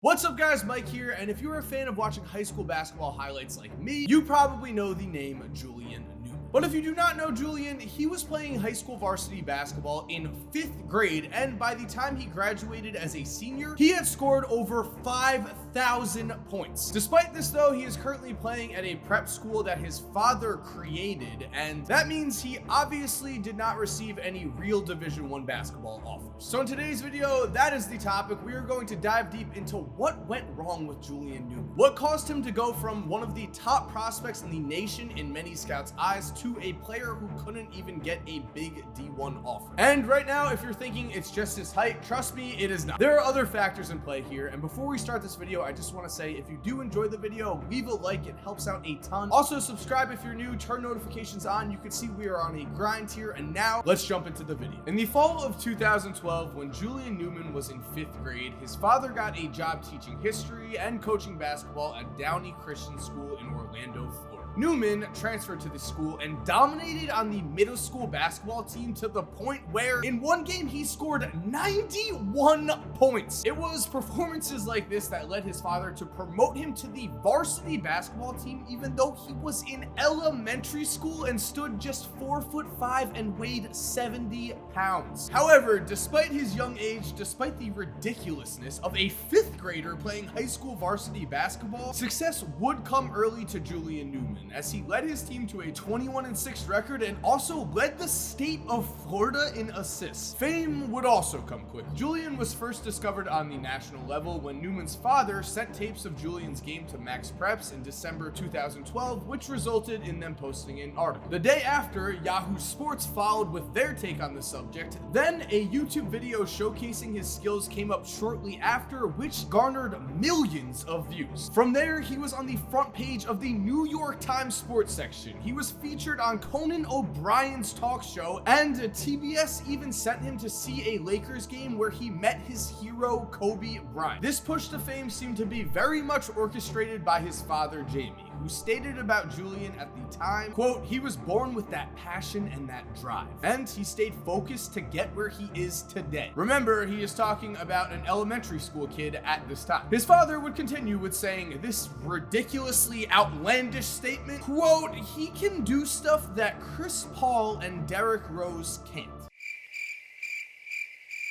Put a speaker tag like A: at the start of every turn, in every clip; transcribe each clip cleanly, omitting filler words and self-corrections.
A: What's up guys, Mike here, and if you're a fan of watching high school basketball highlights like me, you probably know the name Julian Newman. But if you do not know Julian, he was playing high school varsity basketball in 5th grade, and by the time he graduated as a senior, he had scored over 5,000 points. Despite this though, he is currently playing at a prep school that his father created, and that means he obviously did not receive any real Division I basketball offers. So in today's video, that is the topic. We are going to dive deep into what went wrong with Julian Newman. What caused him to go from one of the top prospects in the nation in many scouts' eyes to a player who couldn't even get a big D1 offer. And right now, if you're thinking it's just his height, trust me, it is not. There are other factors in play here, and before we start this video, I just want to say if you do enjoy the video, leave a like, it helps out a ton. Also, subscribe if you're new, turn notifications on. You can see we are on a grind here, and now let's jump into the video. In the fall of 2012, when Julian Newman was in 5th grade, his father got a job teaching history and coaching basketball at Downey Christian School in Orlando, Florida. Newman transferred to the school and dominated on the middle school basketball team to the point where in one game he scored 91 points. It was performances like this that led his father to promote him to the varsity basketball team, even though he was in elementary school and stood just 4'5" and weighed 70 pounds. However, despite his young age, despite the ridiculousness of a 5th grader playing high school varsity basketball, success would come early to Julian Newman, as he led his team to a 21-6 record and also led the state of Florida in assists. Fame would also come quick. Julian was first discovered on the national level when Newman's father sent tapes of Julian's game to Max Preps in December 2012, which resulted in them posting an article. The day after, Yahoo Sports followed with their take on the subject. Then a YouTube video showcasing his skills came up shortly after, which garnered millions of views. From there, he was on the front page of the New York Times sports section. He was featured on Conan O'Brien's talk show, and TBS even sent him to see a Lakers game where he met his hero Kobe Bryant. This push to fame seemed to be very much orchestrated by his father Jamie, who stated about Julian at the time, quote, "He was born with that passion and that drive, and he stayed focused to get where he is today." Remember, he is talking about an elementary school kid at this time. His father would continue with saying this ridiculously outlandish statement, quote, "He can do stuff that Chris Paul and Derrick Rose can't."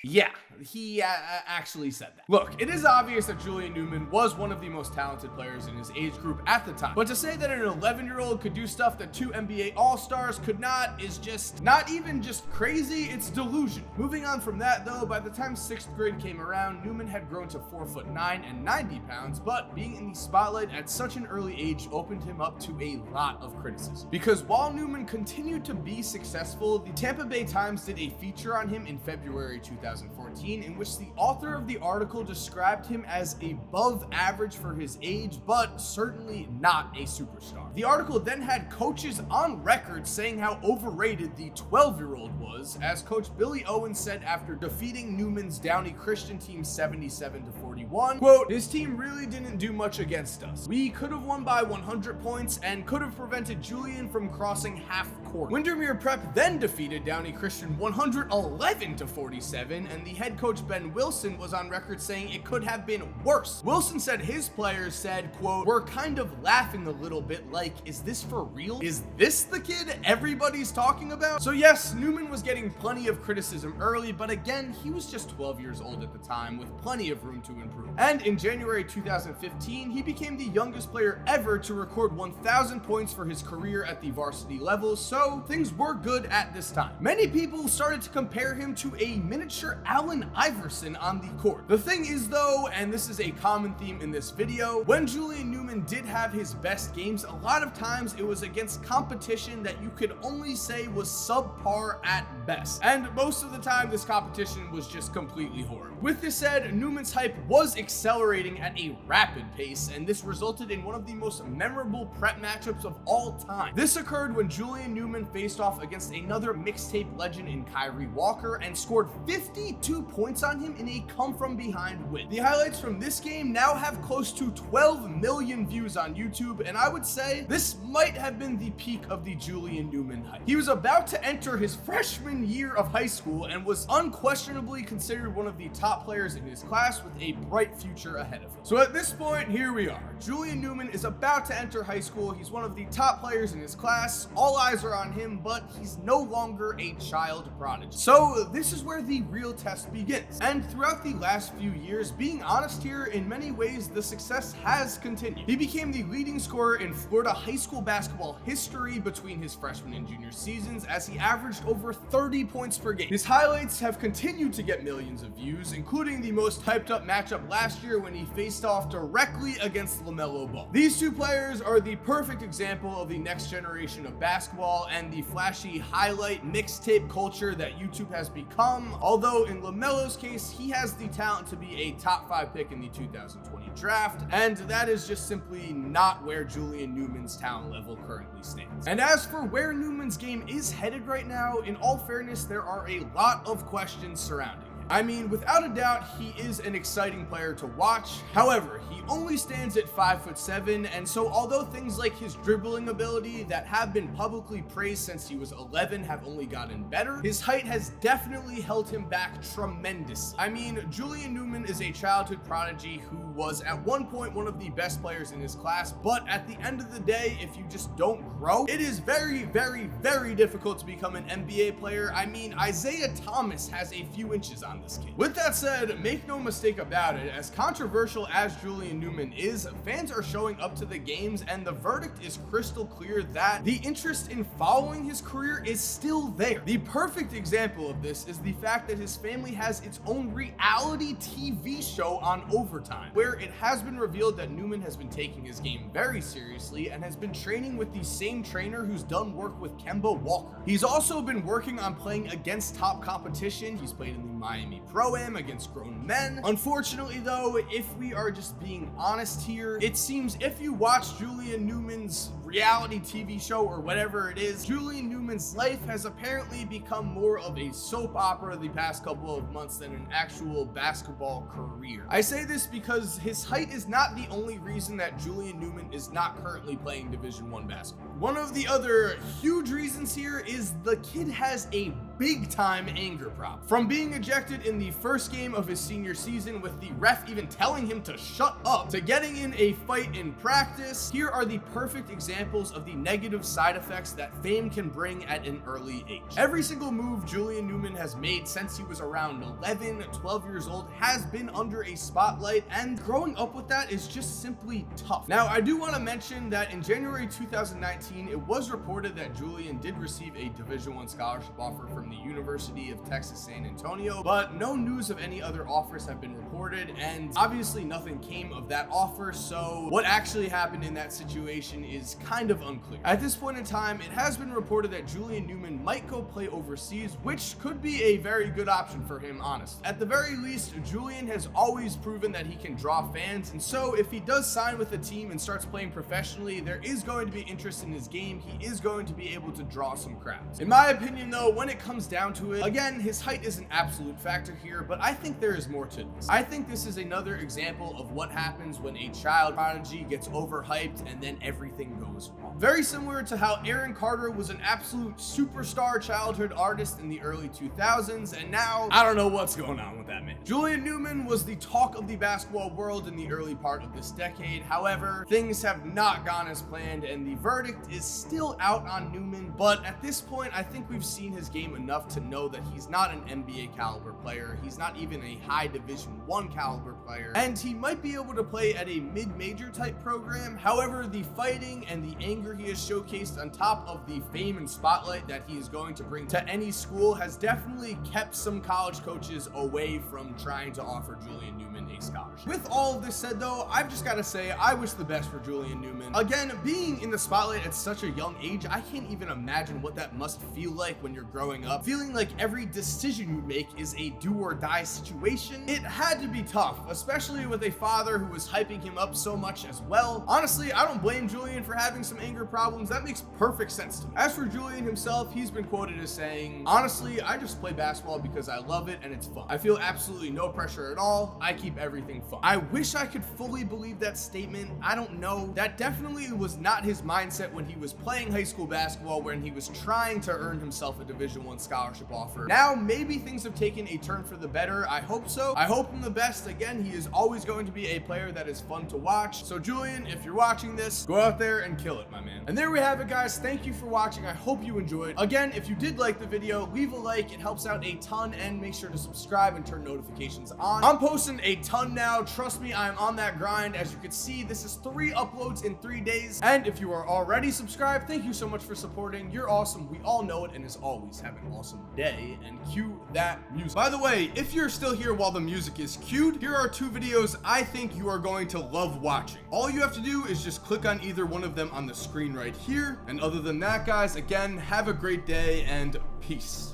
A: Yeah, he actually said that. Look, it is obvious that Julian Newman was one of the most talented players in his age group at the time, but to say that an 11-year-old could do stuff that 2 NBA All-Stars could not is just not even just crazy, it's delusion. Moving on from that though, by the time 6th grade came around, Newman had grown to 4'9" and 90 pounds, but being in the spotlight at such an early age opened him up to a lot of criticism. Because while Newman continued to be successful, the Tampa Bay Times did a feature on him in February 2014, in which the author of the article described him as above average for his age, but certainly not a superstar. The article then had coaches on record saying how overrated the 12-year-old was, as Coach Billy Owens said after defeating Newman's Downey Christian team 77-41, quote, "His team really didn't do much against us. We could have won by 100 points and could have prevented Julian from crossing half court." Windermere Prep then defeated Downey Christian 111-47, and the head coach Ben Wilson was on record saying it could have been worse. Wilson said his players said, quote, "We're kind of laughing a little bit like, is this for real? Is this the kid everybody's talking about?" So yes, Newman was getting plenty of criticism early, but again, he was just 12 years old at the time with plenty of room to improve. And in January 2015, he became the youngest player ever to record 1,000 points for his career at the varsity level, so things were good at this time. Many people started to compare him to a miniature Allen Iverson on the court. The thing is though, and this is a common theme in this video, when Julian Newman did have his best games, a lot of times it was against competition that you could only say was subpar at best. And most of the time this competition was just completely horrible. With this said, Newman's hype was accelerating at a rapid pace, and this resulted in one of the most memorable prep matchups of all time. This occurred when Julian Newman Newman faced off against another mixtape legend in Kyrie Walker and scored 52 points on him in a come-from-behind win. The highlights from this game now have close to 12 million views on YouTube, and I would say this might have been the peak of the Julian Newman hype. He was about to enter his freshman year of high school and was unquestionably considered one of the top players in his class with a bright future ahead of him. So at this point, here we are. Julian Newman is about to enter high school. He's one of the top players in his class. All eyes are on him, but he's no longer a child prodigy. So this is where the real test begins. And throughout the last few years, being honest here, in many ways, the success has continued. He became the leading scorer in Florida high school basketball history between his freshman and junior seasons, as he averaged over 30 points per game. His highlights have continued to get millions of views, including the most hyped up matchup last year when he faced off directly against LaMelo Ball. These two players are the perfect example of the next generation of basketball and the flashy highlight mixtape culture that YouTube has become, although in LaMelo's case, he has the talent to be a top 5 pick in the 2020 draft, and that is just simply not where Julian Newman's talent level currently stands. And as for where Newman's game is headed right now, in all fairness, there are a lot of questions surrounding him. I mean, without a doubt, he is an exciting player to watch. However, he only stands at 5'7", and so although things like his dribbling ability that have been publicly praised since he was 11 have only gotten better, his height has definitely held him back tremendously. I mean, Julian Newman is a childhood prodigy who was at one point one of the best players in his class, but at the end of the day, if you just don't grow, it is very, very, very difficult to become an NBA player. I mean, Isaiah Thomas has a few inches on this kid. With that said, make no mistake about it, as controversial as Julian Newman is, fans are showing up to the games, and the verdict is crystal clear that the interest in following his career is still there. The perfect example of this is the fact that his family has its own reality TV show on Overtime, where it has been revealed that Newman has been taking his game very seriously and has been training with the same trainer who's done work with Kemba Walker. He's also been working on playing against top competition. He's played in the Miami Pro-Am against grown men. Unfortunately though, if we are just being honest here, it seems if you watch Julian Newman's reality TV show or whatever it is, Julian Newman's life has apparently become more of a soap opera the past couple of months than an actual basketball career. I say this because his height is not the only reason that Julian Newman is not currently playing Division I basketball. One of the other huge reasons here is the kid has a big time anger problem. From being ejected in the first game of his senior season with the ref even telling him to shut up, to getting in a fight in practice, here are the perfect examples of the negative side effects that fame can bring at an early age. Every single move Julian Newman has made since he was around 11, 12 years old has been under a spotlight, and growing up with that is just simply tough. Now, I do want to mention that in January 2019, it was reported that Julian did receive a Division I scholarship offer from the University of Texas San Antonio, but no news of any other offers have been reported, and obviously nothing came of that offer, so what actually happened in that situation is kind of unclear. At this point in time, it has been reported that Julian Newman might go play overseas, which could be a very good option for him, honestly. At the very least, Julian has always proven that he can draw fans, and so if he does sign with a team and starts playing professionally, there is going to be interest in his game. He is going to be able to draw some crowds. In my opinion though, when it comes down to it, again, his height is an absolute factor here, but I think there is more to this. I think this is another example of what happens when a child prodigy gets overhyped and then everything goes wrong. Very similar to how Aaron Carter was an absolute superstar childhood artist in the early 2000s, and now I don't know what's going on with that man. Julian Newman was the talk of the basketball world in the early part of this decade. However, things have not gone as planned, and the verdict is still out on Newman, but at this point, I think we've seen his game enough to know that he's not an NBA caliber player. He's not even a high Division I caliber player, and he might be able to play at a mid-major type program. However, the fighting and the anger he has showcased on top of the fame and spotlight that he is going to bring to any school has definitely kept some college coaches away from trying to offer Julian Newman a scholarship. With all of this said though, I've just got to say I wish the best for Julian Newman. Again, being in the spotlight at such a young age, I can't even imagine what that must feel like when you're growing up, feeling like every decision you make is a do or die situation. It had to be tough, especially with a father who was hyping him up so much as well. Honestly, I don't blame Julian for having having some anger problems. That makes perfect sense to me. As for Julian himself, he's been quoted as saying, honestly, I just play basketball because I love it and it's fun. I feel absolutely no pressure at all. I keep everything fun. I wish I could fully believe that statement. I don't know. That definitely was not his mindset when he was playing high school basketball, when he was trying to earn himself a Division I scholarship offer. Now, maybe things have taken a turn for the better. I hope so. I hope him the best. Again, he is always going to be a player that is fun to watch. So Julian, if you're watching this, go out there and kill it, my man. And there we have it, guys. Thank you for watching. I hope you enjoyed. Again, if you did like the video, leave a like. It helps out a ton, and make sure to subscribe and turn notifications on. I'm posting a ton now. Trust me, I'm on that grind. As you can see, this is 3 uploads in 3 days. And if you are already subscribed, thank you so much for supporting. You're awesome. We all know it. And as always, have an awesome day, and cue that music. By the way, if you're still here while the music is cued, here are 2 videos I think you are going to love watching. All you have to do is just click on either one of them on the screen right here. And other than that, guys, again, have a great day and peace.